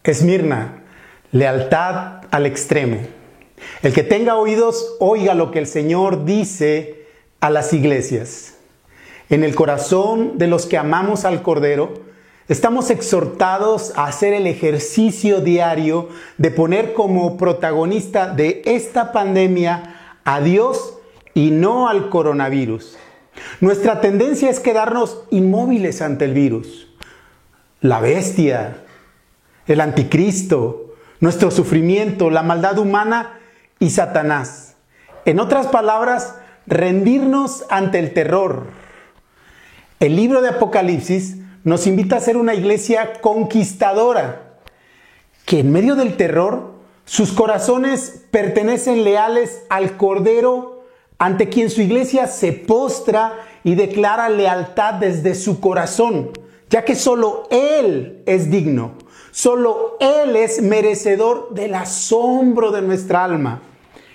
Esmirna, lealtad al extremo. El que tenga oídos, oiga lo que el Señor dice a las iglesias. En el corazón de los que amamos al Cordero, estamos exhortados a hacer el ejercicio diario de poner como protagonista de esta pandemia a Dios y no al coronavirus. Nuestra tendencia es quedarnos inmóviles ante el virus. La bestia, el anticristo, nuestro sufrimiento, la maldad humana y Satanás. En otras palabras, rendirnos ante el terror. El libro de Apocalipsis nos invita a ser una iglesia conquistadora, que en medio del terror, sus corazones pertenecen leales al Cordero, ante quien su iglesia se postra y declara lealtad desde su corazón, ya que solo Él es digno. Solo Él es merecedor del asombro de nuestra alma.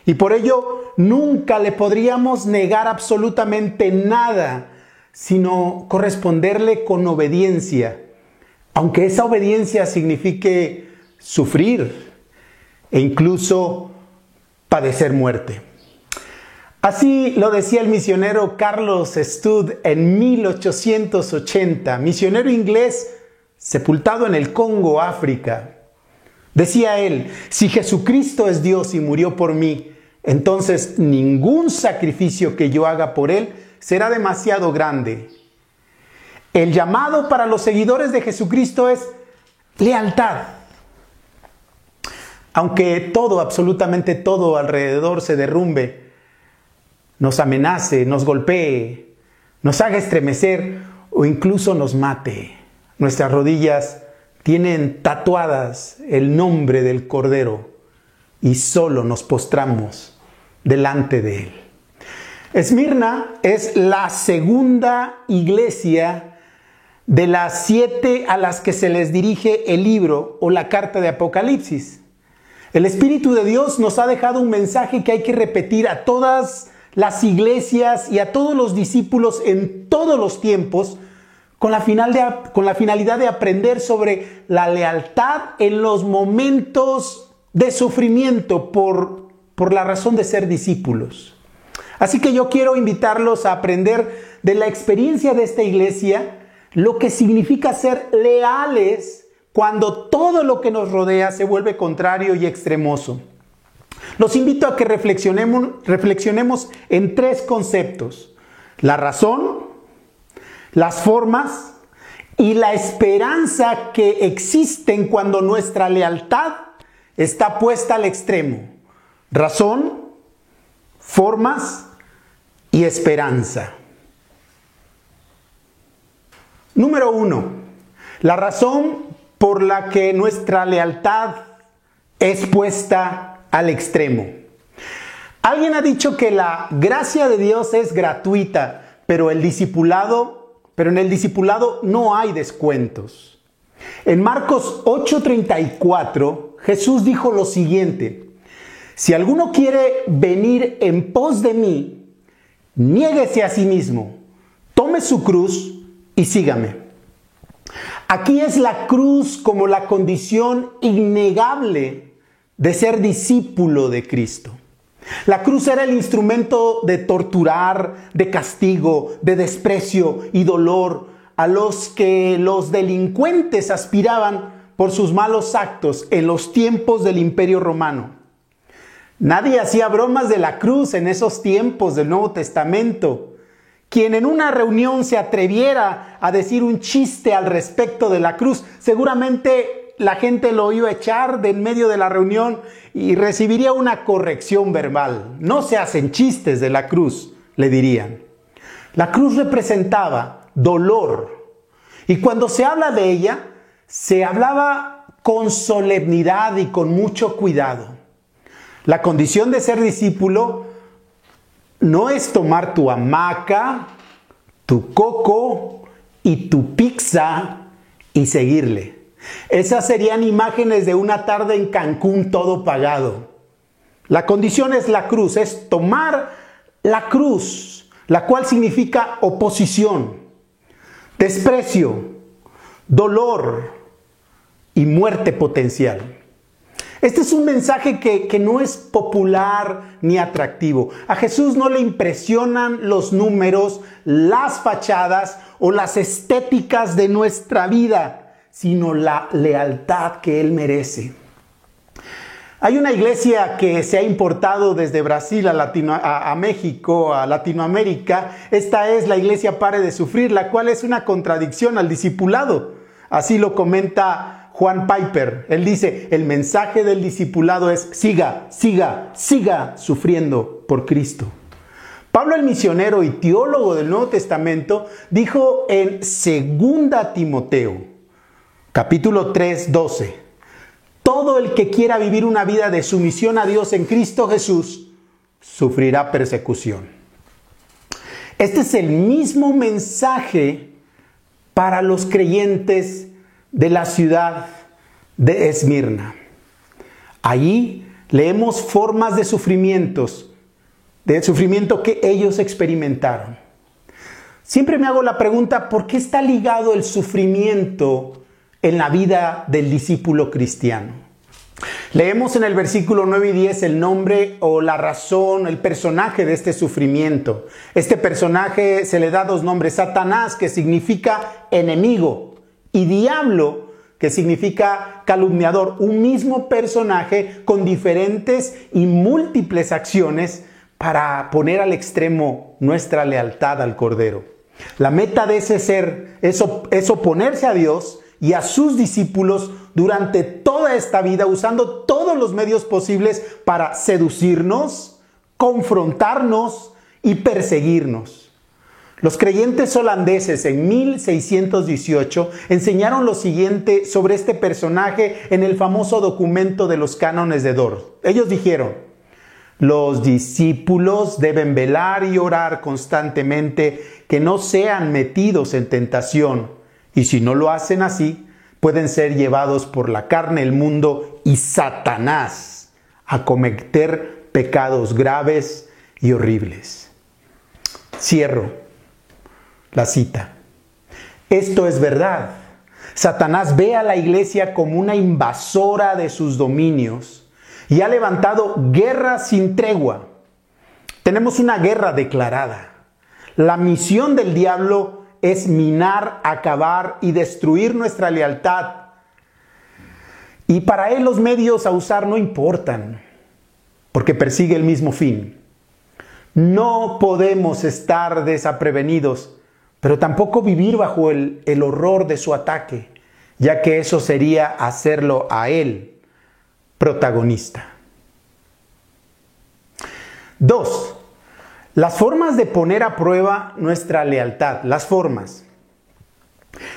Y por ello nunca le podríamos negar absolutamente nada, sino corresponderle con obediencia. Aunque esa obediencia signifique sufrir e incluso padecer muerte. Así lo decía el misionero Carlos Stud en 1880, misionero inglés sepultado en el Congo, África. Decía él: si Jesucristo es Dios y murió por mí, entonces ningún sacrificio que yo haga por Él será demasiado grande. El llamado para los seguidores de Jesucristo es lealtad. Aunque todo, absolutamente todo alrededor se derrumbe, nos amenace, nos golpee, nos haga estremecer o incluso nos mate, nuestras rodillas tienen tatuadas el nombre del Cordero y solo nos postramos delante de Él. Esmirna es la segunda iglesia de las 7 a las que se les dirige el libro o la carta de Apocalipsis. El Espíritu de Dios nos ha dejado un mensaje que hay que repetir a todas las iglesias y a todos los discípulos en todos los tiempos, con la finalidad de aprender sobre la lealtad en los momentos de sufrimiento por la razón de ser discípulos. Así que yo quiero invitarlos a aprender de la experiencia de esta iglesia, lo que significa ser leales cuando todo lo que nos rodea se vuelve contrario y extremoso. Los invito a que reflexionemos en 3 conceptos: la razón, las formas y la esperanza que existen cuando nuestra lealtad está puesta al extremo. Razón, formas y esperanza. Número 1. La razón por la que nuestra lealtad es puesta al extremo. Alguien ha dicho que la gracia de Dios es gratuita, pero en el discipulado no hay descuentos. En Marcos 8:34, Jesús dijo lo siguiente: si alguno quiere venir en pos de mí, niéguese a sí mismo, tome su cruz y sígame. Aquí es la cruz como la condición innegable de ser discípulo de Cristo. La cruz era el instrumento de torturar, de castigo, de desprecio y dolor a los que los delincuentes aspiraban por sus malos actos en los tiempos del Imperio Romano. Nadie hacía bromas de la cruz en esos tiempos del Nuevo Testamento. Quien en una reunión se atreviera a decir un chiste al respecto de la cruz, seguramente la gente lo iba a echar de en medio de la reunión y recibiría una corrección verbal. No se hacen chistes de la cruz, le dirían. La cruz representaba dolor. Y cuando se habla de ella, se hablaba con solemnidad y con mucho cuidado. La condición de ser discípulo no es tomar tu hamaca, tu coco y tu pizza y seguirle. Esas serían imágenes de una tarde en Cancún todo pagado. La condición es la cruz, es tomar la cruz, la cual significa oposición, desprecio, dolor y muerte potencial. Este es un mensaje que no es popular ni atractivo. A Jesús no le impresionan los números, las fachadas o las estéticas de nuestra vida, sino la lealtad que Él merece. Hay una iglesia que se ha importado desde Brasil a México, a Latinoamérica. Esta es la iglesia Pare de Sufrir, la cual es una contradicción al discipulado. Así lo comenta Juan Piper. Él dice, el mensaje del discipulado es siga, siga, siga sufriendo por Cristo. Pablo, el misionero y teólogo del Nuevo Testamento, dijo en 2 Timoteo, capítulo 3, 12, todo el que quiera vivir una vida de sumisión a Dios en Cristo Jesús, sufrirá persecución. Este es el mismo mensaje para los creyentes de la ciudad de Esmirna. Allí leemos formas de sufrimiento que ellos experimentaron. Siempre me hago la pregunta, ¿por qué está ligado el sufrimiento en la vida del discípulo cristiano? Leemos en el versículo 9 y 10 el nombre o la razón, el personaje de este sufrimiento. Este personaje se le da dos nombres: Satanás, que significa enemigo, y diablo, que significa calumniador. Un mismo personaje con diferentes y múltiples acciones para poner al extremo nuestra lealtad al Cordero. La meta de ese ser es oponerse a Dios y a sus discípulos durante toda esta vida, usando todos los medios posibles para seducirnos, confrontarnos y perseguirnos. Los creyentes holandeses en 1618 enseñaron lo siguiente sobre este personaje en el famoso documento de los cánones de Dort. Ellos dijeron: los discípulos deben velar y orar constantemente que no sean metidos en tentación, y si no lo hacen así, pueden ser llevados por la carne, el mundo y Satanás a cometer pecados graves y horribles. Cierro la cita. Esto es verdad. Satanás ve a la iglesia como una invasora de sus dominios y ha levantado guerra sin tregua. Tenemos una guerra declarada. La misión del diablo es minar, acabar y destruir nuestra lealtad. Y para él los medios a usar no importan, porque persigue el mismo fin. No podemos estar desaprevenidos, pero tampoco vivir bajo el horror de su ataque, ya que eso sería hacerlo a él protagonista. 2. Las formas de poner a prueba nuestra lealtad. Las formas.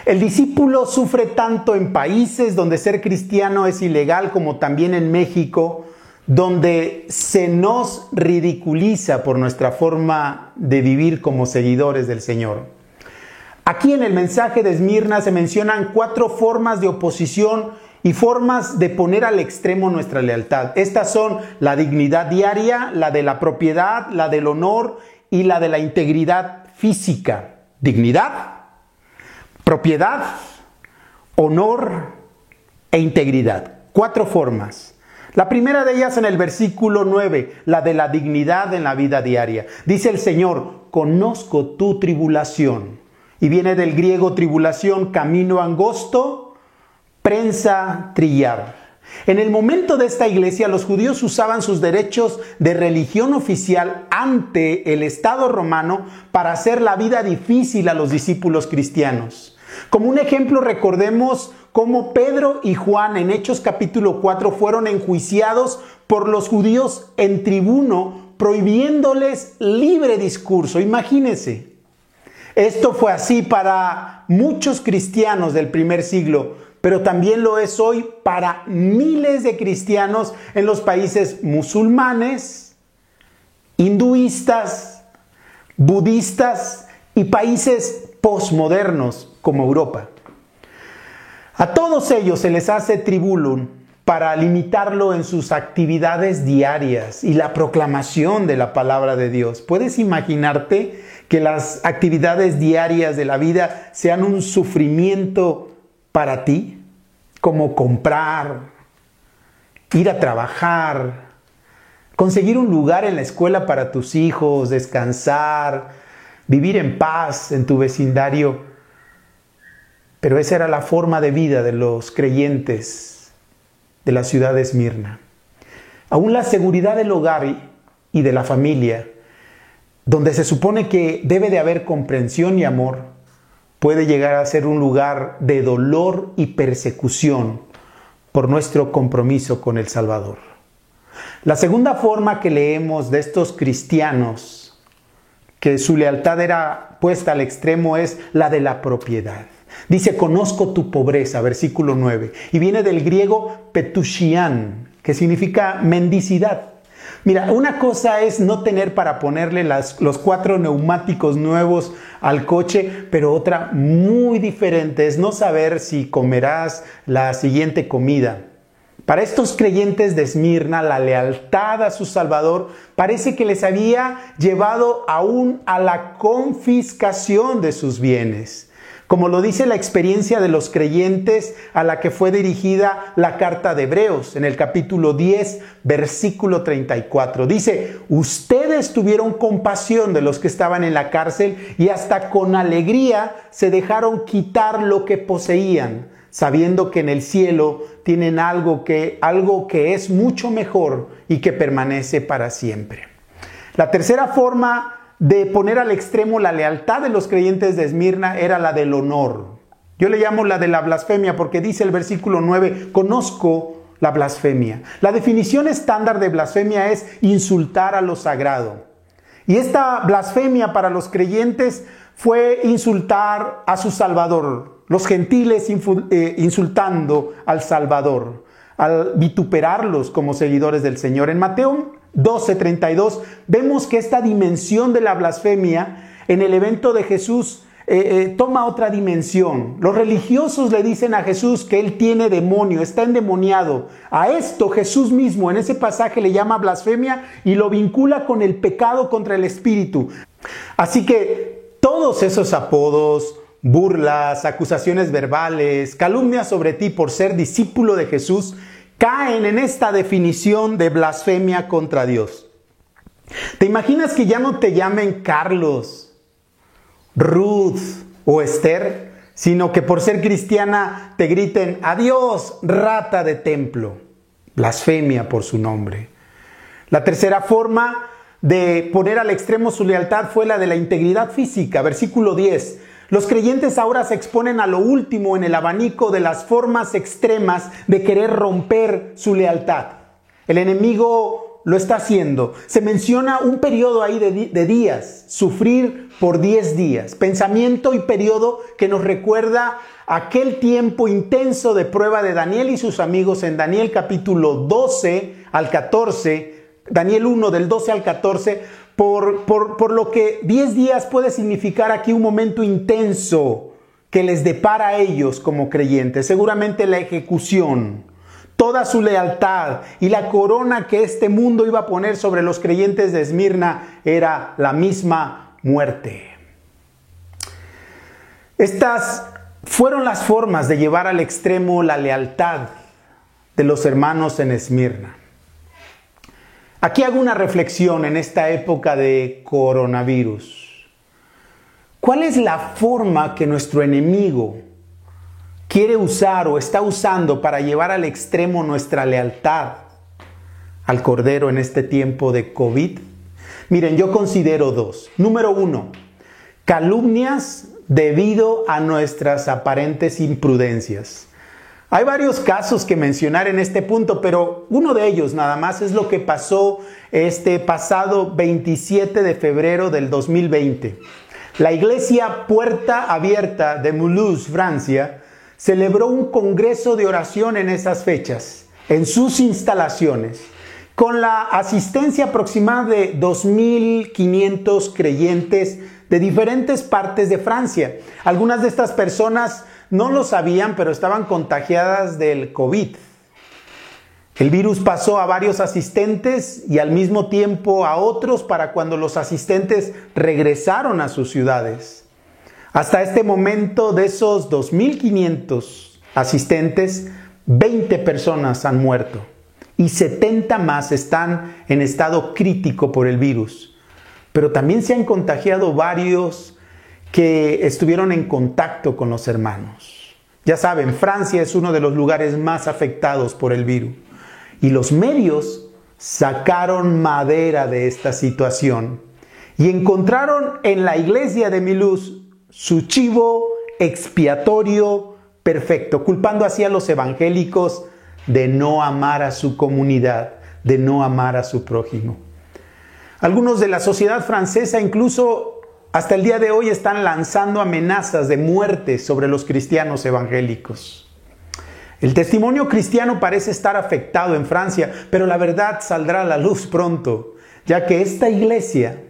El discípulo sufre tanto en países donde ser cristiano es ilegal, como también en México, donde se nos ridiculiza por nuestra forma de vivir como seguidores del Señor. Aquí en el mensaje de Esmirna se mencionan 4 formas de oposición y formas de poner al extremo nuestra lealtad. Estas son la dignidad diaria, la de la propiedad, la del honor y la de la integridad física. Dignidad, propiedad, honor e integridad. 4 formas. La primera de ellas en el versículo 9, la de la dignidad en la vida diaria. Dice el Señor: conozco tu tribulación. Y viene del griego tribulación, camino angosto, prensa, trillar. En el momento de esta iglesia, los judíos usaban sus derechos de religión oficial ante el Estado romano para hacer la vida difícil a los discípulos cristianos. Como un ejemplo, recordemos cómo Pedro y Juan en Hechos capítulo 4 fueron enjuiciados por los judíos en tribuno, prohibiéndoles libre discurso. Imagínense. Esto fue así para muchos cristianos del primer siglo, pero también lo es hoy para miles de cristianos en los países musulmanes, hinduistas, budistas y países posmodernos como Europa. A todos ellos se les hace tribulum para limitarlo en sus actividades diarias y la proclamación de la palabra de Dios. ¿Puedes imaginarte que las actividades diarias de la vida sean un sufrimiento para ti? como comprar, ir a trabajar, conseguir un lugar en la escuela para tus hijos, descansar, vivir en paz en tu vecindario. Pero esa era la forma de vida de los creyentes de la ciudad de Esmirna. Aún la seguridad del hogar y de la familia, donde se supone que debe de haber comprensión y amor, puede llegar a ser un lugar de dolor y persecución por nuestro compromiso con el Salvador. La segunda forma que leemos de estos cristianos, que su lealtad era puesta al extremo, es la de la propiedad. Dice, conozco tu pobreza, versículo 9, y viene del griego petushian, que significa mendicidad. Mira, una cosa es no tener para ponerle los 4 neumáticos nuevos al coche, pero otra muy diferente es no saber si comerás la siguiente comida. Para estos creyentes de Esmirna, la lealtad a su Salvador parece que les había llevado aún a la confiscación de sus bienes. Como lo dice la experiencia de los creyentes a la que fue dirigida la carta de Hebreos en el capítulo 10, versículo 34. Dice, ustedes tuvieron compasión de los que estaban en la cárcel y hasta con alegría se dejaron quitar lo que poseían, sabiendo que en el cielo tienen algo que es mucho mejor y que permanece para siempre. La tercera forma de poner al extremo la lealtad de los creyentes de Esmirna era la del honor. Yo le llamo la de la blasfemia porque dice el versículo 9, conozco la blasfemia. La definición estándar de blasfemia es insultar a lo sagrado. Y esta blasfemia para los creyentes fue insultar a su Salvador, los gentiles insultando al Salvador, al vituperarlos como seguidores del Señor. En Mateo 12:32 vemos que esta dimensión de la blasfemia en el evento de Jesús toma otra dimensión. Los religiosos le dicen a Jesús que él tiene demonio, está endemoniado. A esto Jesús mismo en ese pasaje le llama blasfemia y lo vincula con el pecado contra el espíritu. Así que todos esos apodos, burlas, acusaciones verbales, calumnias sobre ti por ser discípulo de Jesús, caen en esta definición de blasfemia contra Dios. ¿Te imaginas que ya no te llamen Carlos, Ruth o Esther, sino que por ser cristiana te griten, adiós, rata de templo? Blasfemia por su nombre. La tercera forma de poner al extremo su lealtad fue la de la integridad física. Versículo 10. Los creyentes ahora se exponen a lo último en el abanico de las formas extremas de querer romper su lealtad. El enemigo lo está haciendo. Se menciona un periodo ahí de días, sufrir por 10 días. Pensamiento y periodo que nos recuerda aquel tiempo intenso de prueba de Daniel y sus amigos en Daniel capítulo 12 al 14, Daniel 1 del 12 al 14, por lo que 10 días puede significar aquí un momento intenso que les depara a ellos como creyentes. Seguramente la ejecución, toda su lealtad y la corona que este mundo iba a poner sobre los creyentes de Esmirna era la misma muerte. Estas fueron las formas de llevar al extremo la lealtad de los hermanos en Esmirna. Aquí hago una reflexión en esta época de coronavirus. ¿Cuál es la forma que nuestro enemigo quiere usar o está usando para llevar al extremo nuestra lealtad al Cordero en este tiempo de COVID? Miren, yo considero 2. Número 1, calumnias debido a nuestras aparentes imprudencias. Hay varios casos que mencionar en este punto, pero uno de ellos nada más es lo que pasó este pasado 27 de febrero del 2020. La iglesia Puerta Abierta de Mulhouse, Francia, celebró un congreso de oración en esas fechas, en sus instalaciones, con la asistencia aproximada de 2.500 creyentes de diferentes partes de Francia. Algunas de estas personas no lo sabían, pero estaban contagiadas del COVID. El virus pasó a varios asistentes y al mismo tiempo a otros para cuando los asistentes regresaron a sus ciudades. Hasta este momento, de esos 2.500 asistentes, 20 personas han muerto y 70 más están en estado crítico por el virus. Pero también se han contagiado varios que estuvieron en contacto con los hermanos. Ya saben, Francia es uno de los lugares más afectados por el virus. Y los medios sacaron madera de esta situación y encontraron en la iglesia de Mulhouse su chivo expiatorio perfecto, culpando así a los evangélicos de no amar a su comunidad, de no amar a su prójimo. Algunos de la sociedad francesa incluso hasta el día de hoy están lanzando amenazas de muerte sobre los cristianos evangélicos. El testimonio cristiano parece estar afectado en Francia, pero la verdad saldrá a la luz pronto, ya que esta iglesia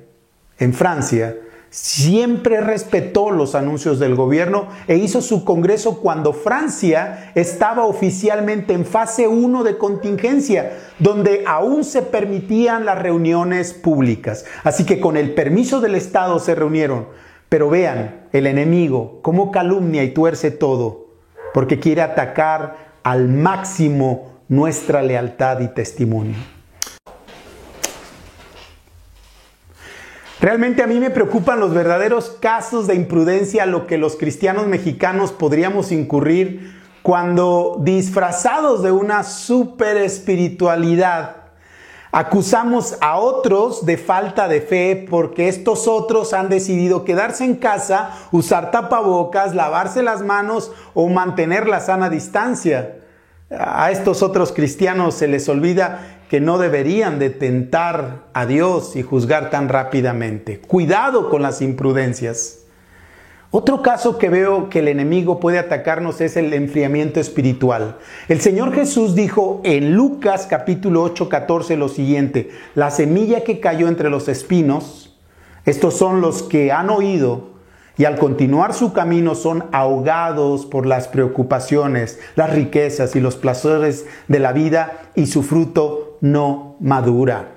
en Francia siempre respetó los anuncios del gobierno e hizo su congreso cuando Francia estaba oficialmente en fase 1 de contingencia, donde aún se permitían las reuniones públicas. Así que con el permiso del Estado se reunieron. Pero vean, el enemigo cómo calumnia y tuerce todo, porque quiere atacar al máximo nuestra lealtad y testimonio. Realmente a mí me preocupan los verdaderos casos de imprudencia a lo que los cristianos mexicanos podríamos incurrir cuando, disfrazados de una super espiritualidad, acusamos a otros de falta de fe porque estos otros han decidido quedarse en casa, usar tapabocas, lavarse las manos o mantener la sana distancia. A estos otros cristianos se les olvida que no deberían de tentar a Dios y juzgar tan rápidamente. Cuidado con las imprudencias. Otro caso que veo que el enemigo puede atacarnos es el enfriamiento espiritual. El Señor Jesús dijo en Lucas capítulo 8:14 lo siguiente: la semilla que cayó entre los espinos, estos son los que han oído y al continuar su camino son ahogados por las preocupaciones, las riquezas y los placeres de la vida y su fruto no madura.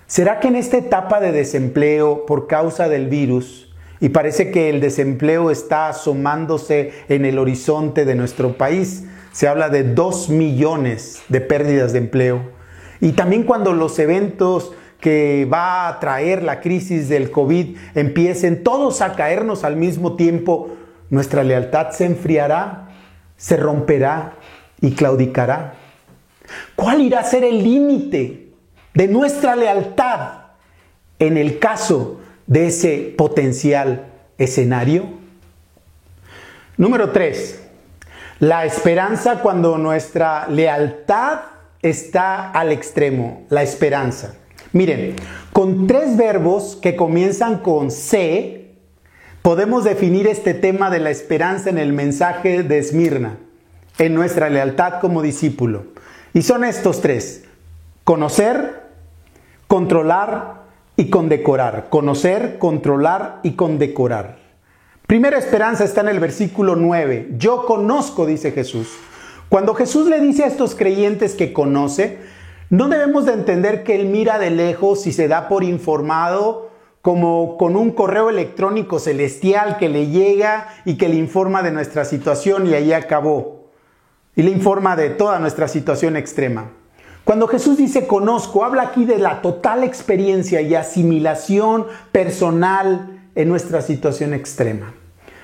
¿Será que en esta etapa de desempleo por causa del virus, y parece que el desempleo está asomándose en el horizonte de nuestro país, se habla de 2 millones de pérdidas de empleo, y también cuando los eventos que va a traer la crisis del COVID empiecen todos a caernos al mismo tiempo, nuestra lealtad se enfriará, se romperá y claudicará? ¿Cuál irá a ser el límite de nuestra lealtad en el caso de ese potencial escenario? Número 3. La esperanza cuando nuestra lealtad está al extremo. La esperanza. Miren, con 3 verbos que comienzan con C, podemos definir este tema de la esperanza en el mensaje de Esmirna, en nuestra lealtad como discípulo. Y son estos 3: conocer, controlar y condecorar. Conocer, controlar y condecorar. Primera esperanza está en el versículo 9. Yo conozco, dice Jesús. Cuando Jesús le dice a estos creyentes que conoce, no debemos de entender que Él mira de lejos y se da por informado como con un correo electrónico celestial que le llega y que le informa de nuestra situación y ahí acabó. Y le informa de toda nuestra situación extrema. Cuando Jesús dice conozco, habla aquí de la total experiencia y asimilación personal en nuestra situación extrema.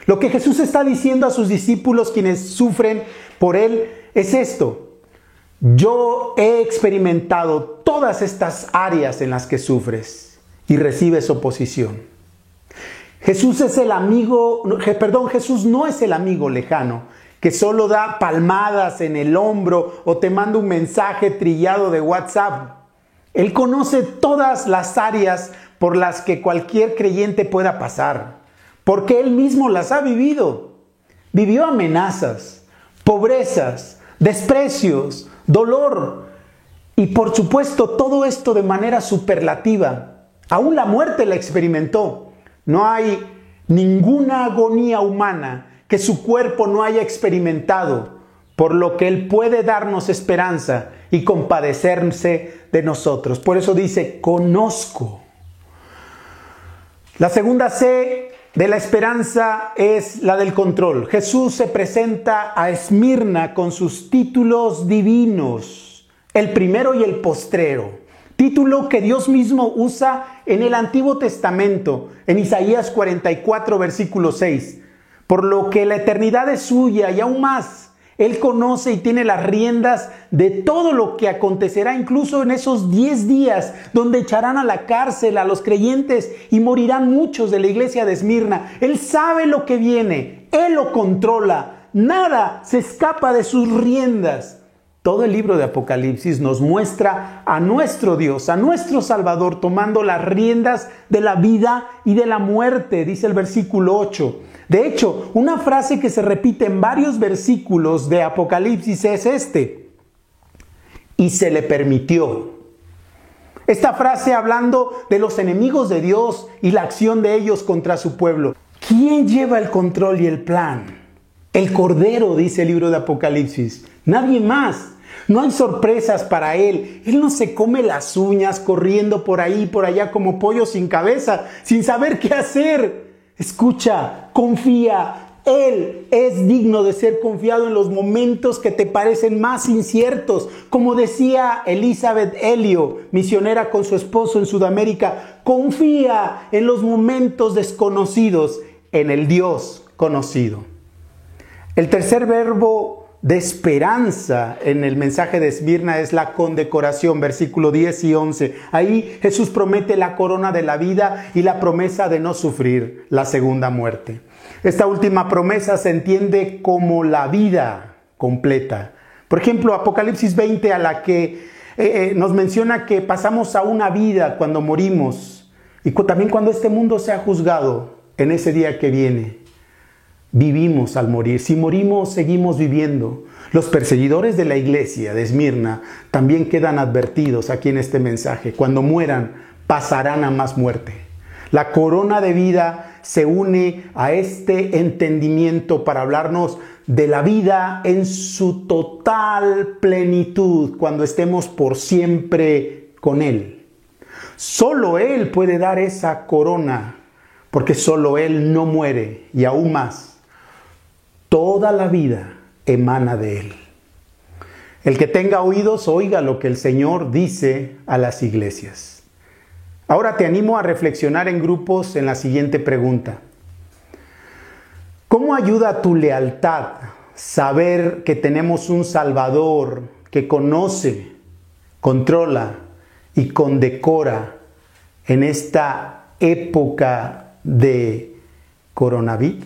Lo que Jesús está diciendo a sus discípulos, quienes sufren por Él, es esto: yo he experimentado todas estas áreas en las que sufres y recibes oposición. Jesús no es el amigo lejano que solo da palmadas en el hombro o te manda un mensaje trillado de WhatsApp. Él conoce todas las áreas por las que cualquier creyente pueda pasar, porque Él mismo las ha vivido. Vivió amenazas, pobrezas, desprecios, dolor y por supuesto todo esto de manera superlativa. Aún la muerte la experimentó. No hay ninguna agonía humana que su cuerpo no haya experimentado, por lo que Él puede darnos esperanza y compadecerse de nosotros. Por eso dice, conozco. La segunda C de la esperanza es la del control. Jesús se presenta a Esmirna con sus títulos divinos, el primero y el postrero. Título que Dios mismo usa en el Antiguo Testamento, en Isaías 44, versículo 6. Por lo que la eternidad es suya y aún más, Él conoce y tiene las riendas de todo lo que acontecerá, incluso en esos 10 días donde echarán a la cárcel a los creyentes y morirán muchos de la iglesia de Esmirna. Él sabe lo que viene, Él lo controla, nada se escapa de sus riendas. Todo el libro de Apocalipsis nos muestra a nuestro Dios, a nuestro Salvador, tomando las riendas de la vida y de la muerte, dice el versículo 8. De hecho, una frase que se repite en varios versículos de Apocalipsis es este: y se le permitió. Esta frase hablando de los enemigos de Dios y la acción de ellos contra su pueblo. ¿Quién lleva el control y el plan? El Cordero, dice el libro de Apocalipsis. Nadie más. No hay sorpresas para Él. Él no se come las uñas corriendo por ahí y por allá como pollo sin cabeza, sin saber qué hacer. Escucha, confía. Él es digno de ser confiado en los momentos que te parecen más inciertos. Como decía Elizabeth Elliot, misionera con su esposo en Sudamérica, confía en los momentos desconocidos, en el Dios conocido. El tercer verbo de esperanza en el mensaje de Esmirna es la condecoración, versículo 10 y 11. Ahí Jesús promete la corona de la vida y la promesa de no sufrir la segunda muerte. Esta última promesa se entiende como la vida completa. Por ejemplo, Apocalipsis 20, a la que nos menciona que pasamos a una vida cuando morimos y también cuando este mundo sea juzgado en ese día que viene. Vivimos al morir. Si morimos, seguimos viviendo. Los perseguidores de la iglesia de Esmirna también quedan advertidos aquí en este mensaje. Cuando mueran, pasarán a más muerte. La corona de vida se une a este entendimiento para hablarnos de la vida en su total plenitud, cuando estemos por siempre con Él. Solo Él puede dar esa corona, porque solo Él no muere, y aún más, toda la vida emana de Él. El que tenga oídos, oiga lo que el Señor dice a las iglesias. Ahora te animo a reflexionar en grupos en la siguiente pregunta. ¿Cómo ayuda a tu lealtad saber que tenemos un Salvador que conoce, controla y condecora en esta época de coronavirus?